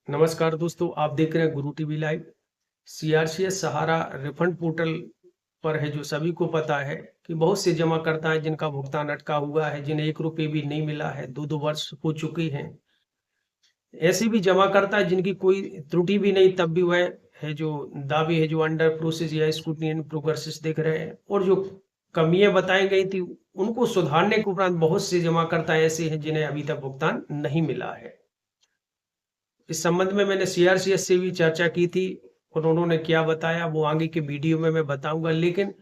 नमस्कार दोस्तों, आप देख रहे हैं गुरु टीवी लाइव। सीआरसीएस सहारा रिफंड पोर्टल पर है जो सभी को पता है कि बहुत से जमाकर्ता हैं जिनका भुगतान अटका हुआ है, जिन्हें 1 रुपये भी नहीं मिला है, 2-2 वर्ष हो चुकी हैं। ऐसे भी जमाकर्ता हैं जिनकी कोई त्रुटि भी नहीं, तब भी वह है जो दावे है जो अंडर प्रोसेस या स्क्रूटनी इन प्रोग्रेस दिख रहे हैं, और जो कमियां बताई गई थी उनको सुधारने के उपरांत बहुत से जमाकर्ता ऐसे हैं जिन्हें अभी तक भुगतान नहीं मिला है। इस संबंध में मैंने सीआरसीएस से भी चर्चा की थी और उन्होंने क्या बताया वो आगे के वीडियो में मैं बताऊंगा। लेकिन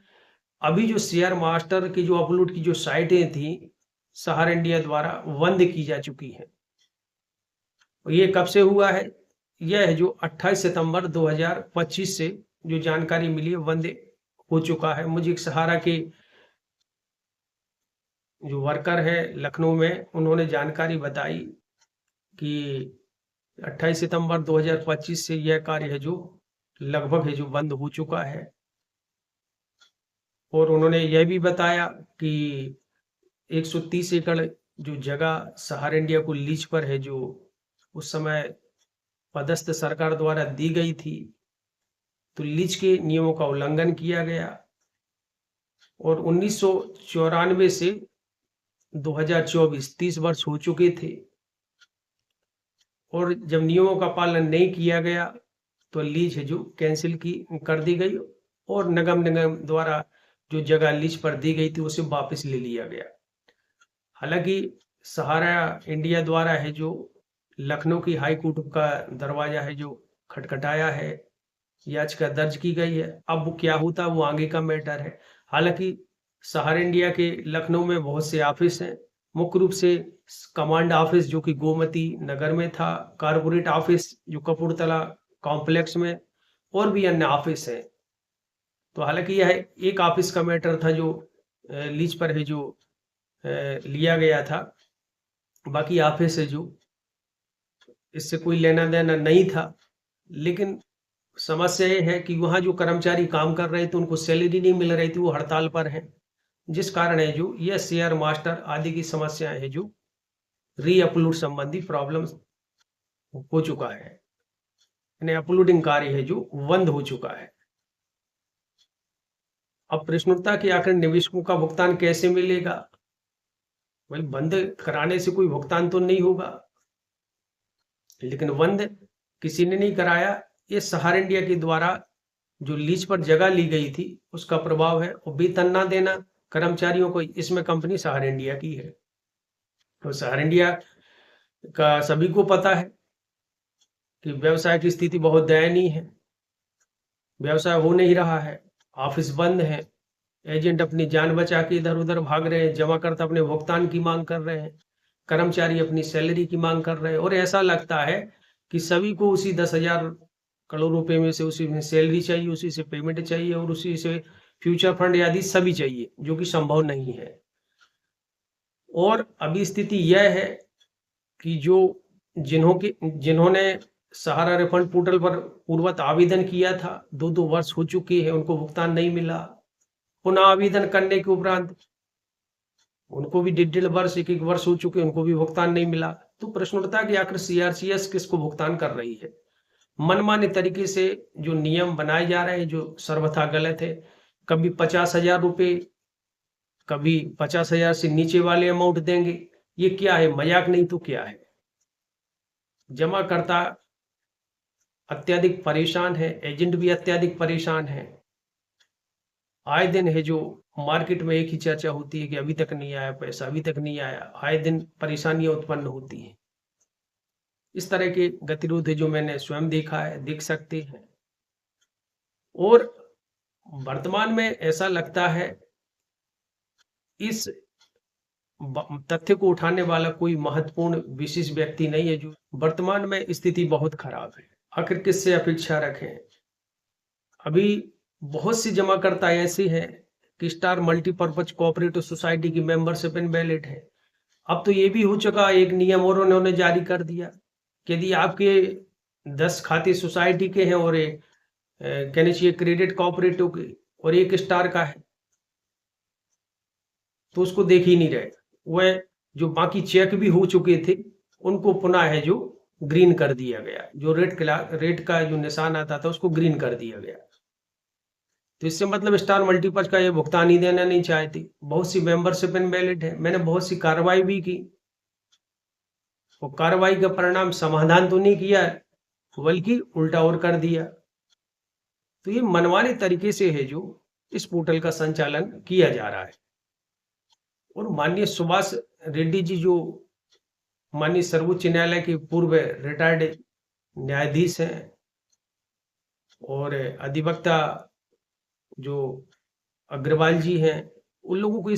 अभी जो शेयर मास्टर की जो अपलोड की जो साइटें थी सहारा इंडिया द्वारा बंद की जा चुकी हैं। ये कब से हुआ है? यह है जो 28 सितंबर 2025 से जो जानकारी मिली है बंद हो चुका है। मुझे एक सहारा के जो वर्कर है लखनऊ में, उन्होंने जानकारी बताई कि 28 सितंबर 2025 से यह कार्य है जो लगभग है जो बंद हो चुका है। और उन्होंने यह भी बताया कि 130 एकड़ जो जगह सहारा इंडिया को लीज पर है जो उस समय पदस्थ सरकार द्वारा दी गई थी, तो लीज के नियमों का उल्लंघन किया गया। और 1994 से 2024 30 वर्ष हो चुके थे, और जब नियमों का पालन नहीं किया गया तो लीज है जो कैंसिल की कर दी गई, और नगर निगम द्वारा जो जगह लीज पर दी गई थी उसे वापस ले लिया गया। हालांकि सहारा इंडिया द्वारा है जो लखनऊ की हाई कोर्ट का दरवाजा है जो खटखटाया है, याचिका दर्ज की गई है। अब वो क्या होता है वो आगे का मैटर है। हालांकि सहारा इंडिया के लखनऊ में बहुत से ऑफिस हैं, मुख्य रूप से कमांड ऑफिस जो कि गोमती नगर में था, कारपोरेट ऑफिस जो कपूरथला कॉम्प्लेक्स में, और भी अन्य ऑफिस हैं। तो हालांकि यह एक ऑफिस का मैटर था जो लीज पर है जो लिया गया था, बाकी ऑफिस है जो इससे कोई लेना देना नहीं था। लेकिन समस्या ये है कि वहाँ जो कर्मचारी काम कर रहे थे उनको सैलरी नहीं मिल रही थी, वो हड़ताल पर हैं, जिस कारण है जो यह शेयर मास्टर आदि की समस्याएं है जो री अपलोड संबंधी प्रॉब्लम हो चुका है, यानी अपलोडिंग कार्य है जो बंद हो चुका है। अब प्रश्न उठता है कि आखिर निवेशकों का भुगतान कैसे मिलेगा? भाई, बंद कराने से कोई भुगतान तो नहीं होगा, लेकिन बंद किसी ने नहीं कराया। ये सहारा इंडिया के द्वारा जो लीज पर जगह ली गई थी उसका प्रभाव है, और वेतन ना देना कर्मचारियों को, इसमें कंपनी सहारा इंडिया की है। तो सहारा इंडिया का सभी को पता है कि व्यवसाय की स्थिति बहुत दयनीय है, व्यवसाय हो नहीं रहा है, ऑफिस बंद है, एजेंट अपनी जान बचा के इधर उधर भाग रहे हैं, जमाकर्ता अपने भुगतान की मांग कर रहे हैं, कर्मचारी अपनी सैलरी की मांग कर रहे हैं, और ऐसा लगता है कि सभी को उसी 10,000 करोड़ रुपए में से उसी में सैलरी चाहिए, उसी से पेमेंट चाहिए, और उसी से फ्यूचर फंड आदि सभी चाहिए, जो कि संभव नहीं है। और अभी स्थिति यह है कि जो जिन्होंने सहारा रिफंड पोर्टल पर पूर्वत आवेदन किया था, 2-2 वर्ष हो चुके हैं, उनको भुगतान नहीं मिला। पुनः आवेदन करने के उपरांत उनको भी 1.5 वर्ष 1-1 वर्ष हो चुके, उनको भी भुगतान नहीं मिला। तो प्रश्न उठता है कि आखिर सीआरसीएस किसको भुगतान कर रही है? मनमाने तरीके से जो नियम बनाए जा रहे हैं जो सर्वथा गलत है। कभी 50,000 रुपये, कभी 50,000 से नीचे वाले अमाउंट देंगे। ये क्या है? मजाक नहीं तो क्या है? जमाकर्ता अत्यधिक परेशान है, एजेंट भी अत्यधिक परेशान है। आए दिन है जो मार्केट में एक ही चर्चा होती है कि अभी तक नहीं आया पैसा, अभी तक नहीं आया। आए दिन परेशानियां उत्पन्न होती हैं। इस तरह के गतिरोध है जो मैंने स्वयं देखा है, देख सकते हैं। और वर्तमान में ऐसा लगता है इस तथ्य को उठाने वाला कोई महत्वपूर्ण विशेष व्यक्ति नहीं है। जो वर्तमान में स्थिति बहुत खराब है, आखिर किससे अपेक्षा रखें? अभी बहुत सी जमाकर्ता ऐसी हैं कि स्टार मल्टीपर्पज कोऑपरेटिव सोसाइटी की मेंबरशिप इनवैलिड है। अब तो ये भी हो चुका, एक नियम और उन्होंने जारी कर दिया कि यदि आपके 10 खाते सोसाइटी के हैं और एक कहने चाहिए क्रेडिट कोऑपरेटिव के और एक स्टार का है, तो उसको देख ही नहीं रहे। वह जो बाकी चेक भी हो चुके थे उनको पुनः है जो ग्रीन कर दिया गया, जो रेट का जो निशान आता था उसको ग्रीन कर दिया गया। तो इससे मतलब स्टार मल्टीपर्पज का ये भुगतान ही देना नहीं चाहती। बहुत सी मेंबरशिप इनवैलिड है, मैंने बहुत सी कार्रवाई भी की, वो कार्रवाई का परिणाम समाधान तो नहीं किया बल्कि उल्टा और कर दिया। तो ये मनमाने तरीके से है जो इस पोर्टल का संचालन किया जा रहा है। और माननीय सुभाष रेड्डी जी, जो माननीय सर्वोच्च न्यायालय के पूर्व रिटायर्ड न्यायाधीश हैं और अधिवक्ता जो अग्रवाल जी हैं, उन लोगों को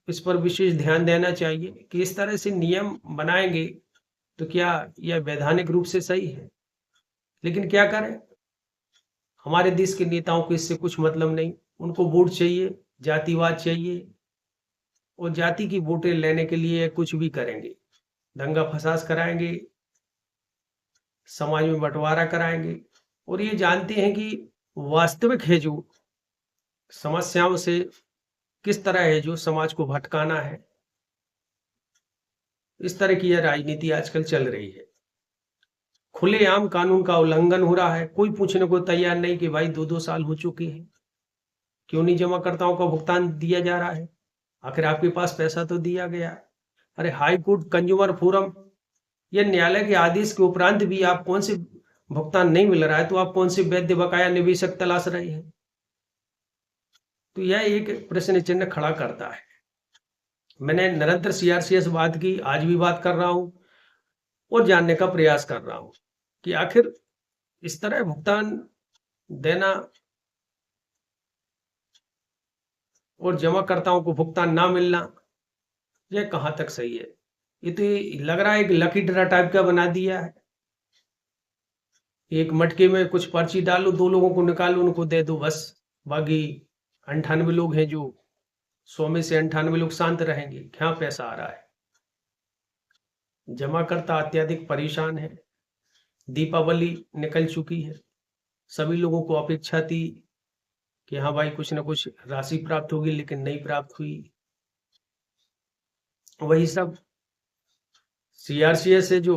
इस पर विशेष ध्यान देना चाहिए कि इस तरह से नियम बनाएंगे तो क्या यह वैधानिक रूप से सही है। लेकिन क्या करें, हमारे देश के नेताओं को इससे कुछ मतलब नहीं, उनको वोट चाहिए, जातिवाद चाहिए, और जाति की वोटें लेने के लिए कुछ भी करेंगे, दंगा फसाद कराएंगे, समाज में बंटवारा कराएंगे। और ये जानते हैं कि वास्तविक है जो समस्याओं से किस तरह है जो समाज को भटकाना है। इस तरह की यह राजनीति आजकल चल रही है। खुलेआम कानून का उल्लंघन हो रहा है, कोई पूछने को तैयार नहीं कि भाई 2-2 साल हो चुके हैं, क्यों नहीं जमाकर्ताओं का भुगतान दिया जा रहा है, आखिर आपके पास पैसा तो दिया गया। अरे हाई कोर्ट, कंज्यूमर फोरम या न्यायालय के आदेश के उपरांत भी आप कौन से भुगतान नहीं मिल रहा है तो आप कौन से वैध बकाया निवेशक तलाश रहे हैं। तो यह एक प्रश्न चिन्ह खड़ा करता है। मैंने निरंतर सीआरसीएस बात की, आज भी बात कर रहा हूं और जानने का प्रयास कर रहा हूं कि आखिर इस तरह भुगतान देना और जमाकर्ताओं को भुगतान ना मिलना, यह कहां तक सही है। ये तो लग रहा है एक लकी ड्रा टाइप का बना दिया है, एक मटके में कुछ पर्ची डालो, 2 लोगों को निकालो, उनको दे दो, बस बाकी 98 लोग हैं जो 100 में से 98 लोग शांत रहेंगे। क्या पैसा आ रहा है, जमाकर्ता अत्यधिक परेशान है। दीपावली निकल चुकी है, सभी लोगों को अपेक्षा थी कि हाँ भाई कुछ ना कुछ राशि प्राप्त होगी, लेकिन नहीं प्राप्त हुई। वही सब सीआरसीएस है जो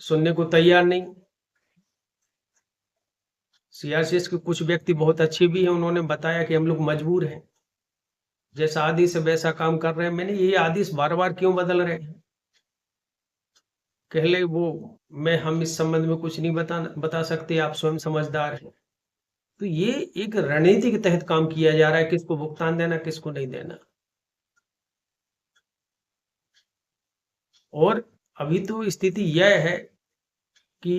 सुनने को तैयार नहीं। सीआरसीएस के कुछ व्यक्ति बहुत अच्छे भी हैं, उन्होंने बताया कि हम लोग मजबूर हैं, जैसा आदेश है वैसा काम कर रहे हैं। मैंने ये आदेश बार बार क्यों बदल रहे हैं, कहले वो हम इस संबंध में कुछ नहीं बता सकते, आप स्वयं समझदार हैं। तो ये एक रणनीति के तहत काम किया जा रहा है, किसको भुगतान देना किसको नहीं देना। और अभी तो स्थिति यह है कि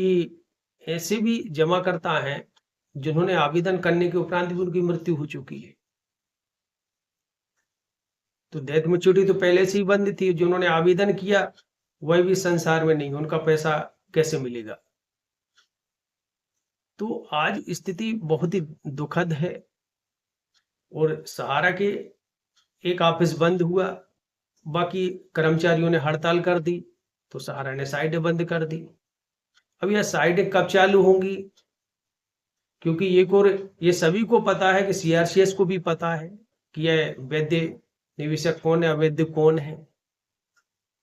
ऐसे भी जमाकर्ता हैं जिन्होंने आवेदन करने के उपरांत भी उनकी मृत्यु हो चुकी है। तो डेथ मैच्योरिटी तो पहले से ही बंद थी, जिन्होंने आवेदन किया वह भी संसार में नहीं, उनका पैसा कैसे मिलेगा। तो आज स्थिति बहुत ही दुखद है। और सहारा के एक ऑफिस बंद हुआ, बाकी कर्मचारियों ने हड़ताल कर दी, तो सहारा ने साइटें बंद कर दी। अब यह साइटें कब चालू होंगी, क्योंकि ये सभी को पता है कि सीआरसीएस को भी पता है कि यह वैध निवेशक कौन है, अवैध कौन है।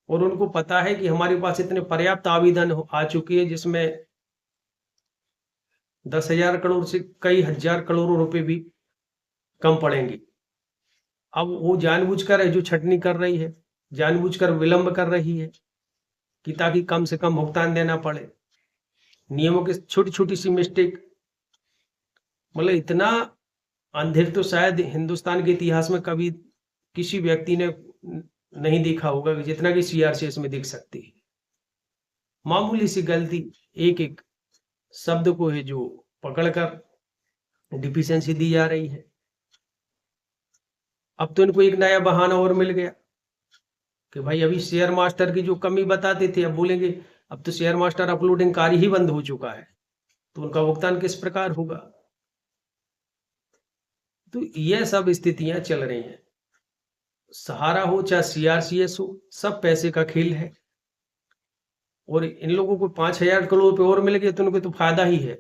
और उनको पता है कि हमारे पास इतने पर्याप्त आवेदन आ चुके हैं जिसमें 10,000 करोड़ से कई हजार करोड़ रुपए भी कम पड़ेंगे। अब वो जानबूझकर है जो छटनी कर रही है, जानबूझकर विलंब कर रही है कि ताकि कम से कम भुगतान देना पड़े। नियमों की छोटी छोटी सी मिस्टेक, मतलब इतना अंधेर तो शायद हिंदुस्तान के इतिहास में कभी किसी व्यक्ति ने नहीं देखा होगा जितना कि सीआरसीएस में देख सकती है। मामूली सी गलती, एक एक शब्द को है जो पकड़कर डिफिशियंसी दी जा रही है। अब तो इनको एक नया बहाना और मिल गया कि भाई अभी शेयर मास्टर की जो कमी बताते थे, अब बोलेंगे अब तो शेयर मास्टर अपलोडिंग कार्य ही बंद हो चुका है, तो उनका भुगतान किस प्रकार होगा। तो यह सब स्थितियां चल रही हैं। सहारा हो चाहे सीआरसीएस हो, सब पैसे का खेल है। और इन लोगों को 5,000 करोड़ रुपए और मिल गए तो उनको तो फायदा ही है।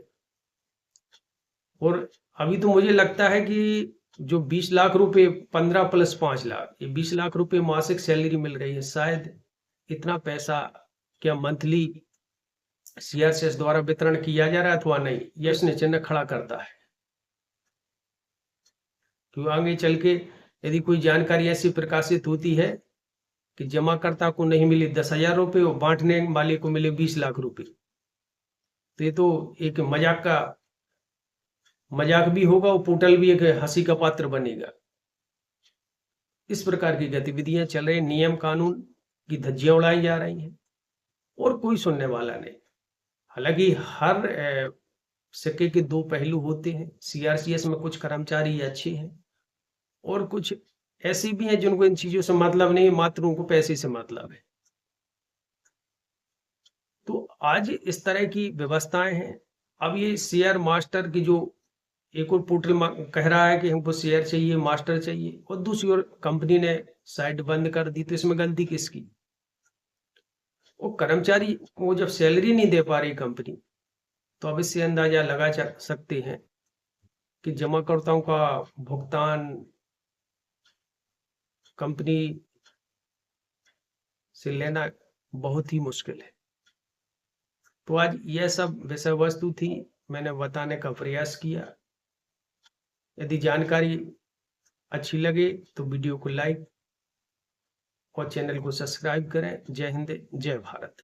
और अभी तो मुझे लगता है कि जो 20 लाख रुपए, 15 + 5 लाख, ये 20 लाख रुपए मासिक सैलरी मिल रही है, शायद इतना पैसा क्या मंथली सीआरसीएस द्वारा वितरण किया जा रहा है अथवा नहीं, यस ने चिन्ह खड़ा करता है। क्यों आगे चल के यदि कोई जानकारी ऐसी प्रकाशित होती है कि जमाकर्ता को नहीं मिले 10,000 रुपये और बांटने वाले को मिले 20 लाख रुपए, तो ये तो एक मजाक भी होगा और पोर्टल भी एक हंसी का पात्र बनेगा। इस प्रकार की गतिविधियां चल रही, नियम कानून की धज्जियां उड़ाई जा रही हैं और कोई सुनने वाला नहीं। हालांकि हर सिक्के के दो पहलू होते हैं। सीआरसीएस में कुछ कर्मचारी अच्छे हैं और कुछ ऐसे भी हैं जिनको इन चीजों से मतलब नहीं, मात्र उनको पैसे से मतलब है। तो आज इस तरह की व्यवस्थाएं हैं। अब ये शेयर मास्टर की जो एक और पोर्टल कह रहा है कि हमको शेयर चाहिए, मास्टर चाहिए, और दूसरी ओर कंपनी ने साइट बंद कर दी, तो इसमें गलती किसकी? वो कर्मचारी को जब सैलरी नहीं दे पा रही कंपनी, तो अब इससे अंदाजा लगा सकते हैं कि जमाकर्ताओं का भुगतान कंपनी से लेना बहुत ही मुश्किल है। तो आज यह सब विषय वस्तु थी, मैंने बताने का प्रयास किया। यदि जानकारी अच्छी लगे तो वीडियो को लाइक और चैनल को सब्सक्राइब करें। जय हिंद, जय भारत।